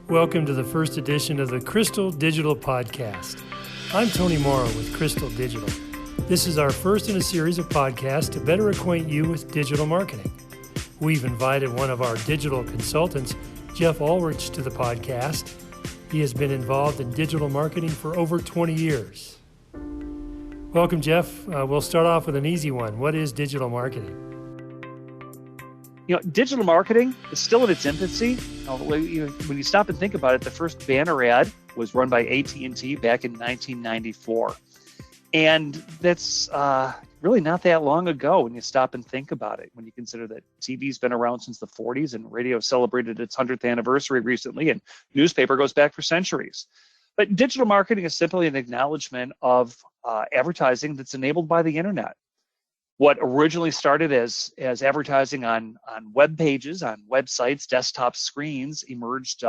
Welcome to the first edition of the Crystal Digital Podcast. I'm Tony Morrow with Crystal Digital. This is our first in a series of podcasts to better acquaint you with digital marketing. We've invited one of our digital consultants, Jeff Ulrich, to the podcast. He has been involved in digital marketing for over 20 years. Welcome, Jeff. We'll start off with an easy one. What is digital marketing? Digital marketing is still in its infancy. When you stop and think about it, the first banner ad was run by AT&T back in 1994. And that's really not that long ago when you stop and think about it, when you consider that TV's been around since the 40s and radio celebrated its 100th anniversary recently, and newspaper goes back for centuries. But digital marketing is simply an acknowledgement of advertising that's enabled by the internet. What originally started as advertising on web pages, on websites, desktop screens, emerged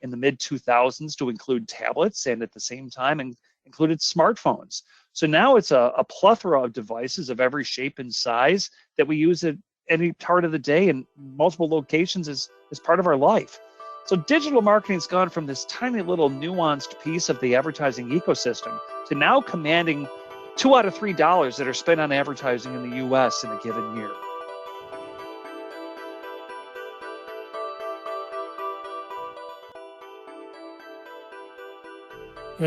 in the mid-2000s to include tablets, and at the same time included smartphones. So now it's a plethora of devices of every shape and size that we use at any part of the day in multiple locations as part of our life. So digital marketing's gone from this tiny little nuanced piece of the advertising ecosystem to now commanding $2 out of $3 that are spent on advertising in the U.S. in a given year.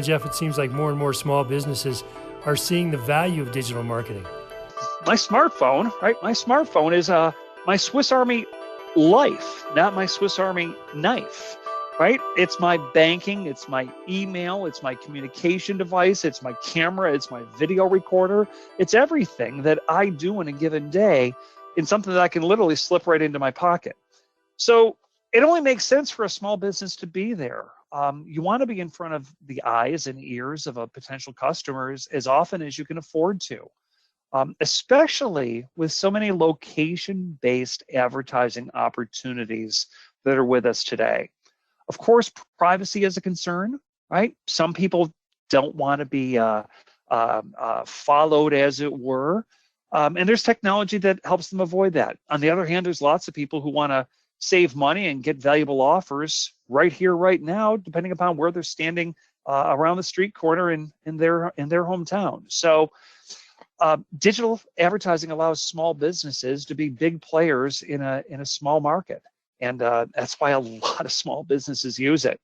Jeff, it seems like more and more small businesses are seeing the value of digital marketing. My smartphone, right? My smartphone is my Swiss Army life, not my Swiss Army knife. Right? It's my banking, it's my email, it's my communication device, it's my camera, it's my video recorder. It's everything that I do in a given day in something that I can literally slip right into my pocket. So it only makes sense for a small business to be there. You want to be in front of the eyes and ears of a potential customers as often as you can afford to, especially with so many location-based advertising opportunities that are with us today. Of course, privacy is a concern, right? Some people don't want to be followed, as it were. And there's technology that helps them avoid that. On the other hand, there's lots of people who want to save money and get valuable offers right here, right now, depending upon where they're standing around the street corner in their hometown. So digital advertising allows small businesses to be big players in a small market. And that's why a lot of small businesses use it.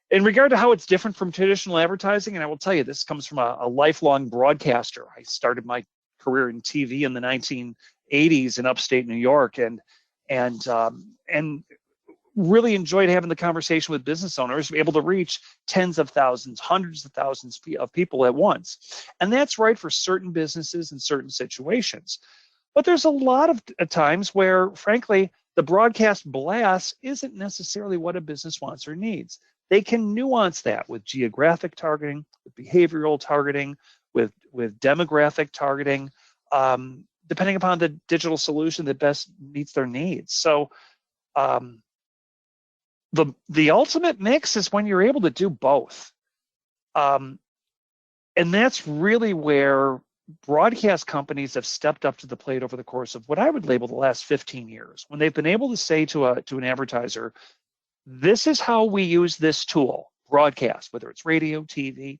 In regard to how it's different from traditional advertising, and I will tell you, this comes from a lifelong broadcaster. I started my career in TV in the 1980s in upstate New York, and really enjoyed having the conversation with business owners, able to reach tens of thousands, hundreds of thousands of people at once. And that's right for certain businesses and certain situations. But there's a lot of times where, frankly, the broadcast blast isn't necessarily what a business wants or needs. They can nuance that with geographic targeting, with behavioral targeting, with demographic targeting, depending upon the digital solution that best meets their needs. So the ultimate mix is when you're able to do both. And that's really where broadcast companies have stepped up to the plate over the course of what I would label the last 15 years, when they've been able to say to an advertiser, this is how we use this tool, broadcast, whether it's radio, TV,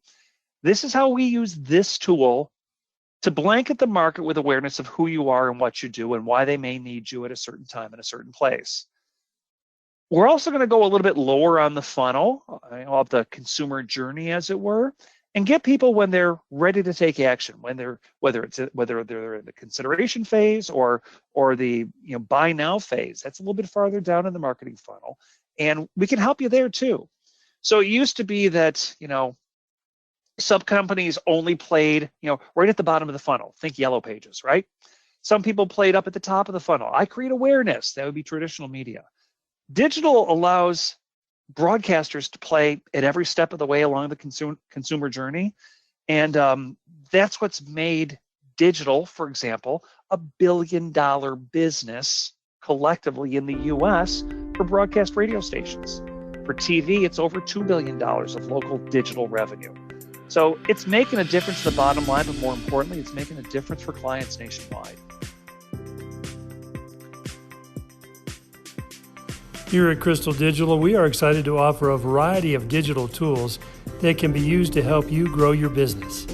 this is how we use this tool to blanket the market with awareness of who you are and what you do and why they may need you at a certain time in a certain place. We're also going to go a little bit lower on the funnel of the consumer journey, as it were, and get people when they're ready to take action, whether they're in the consideration phase or the buy now phase. That's a little bit farther down in the marketing funnel, and we can help you there too. So it used to be that sub companies only played right at the bottom of the funnel. Think Yellow Pages, right? Some people played up at the top of the funnel. I create awareness. That would be traditional media. Digital allows broadcasters to play at every step of the way along the consumer journey. And that's what's made digital, for example, $1 billion business collectively in the US for broadcast radio stations. For TV, it's over $2 billion of local digital revenue. So it's making a difference to the bottom line, but more importantly, it's making a difference for clients nationwide. Here at Crystal Digital, we are excited to offer a variety of digital tools that can be used to help you grow your business.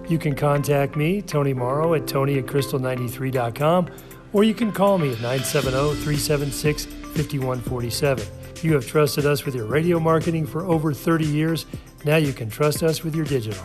You can contact me, Tony Morrow, at tony@crystal93.com, or you can call me at 970-376-5147. You have trusted us with your radio marketing for over 30 years. Now you can trust us with your digital.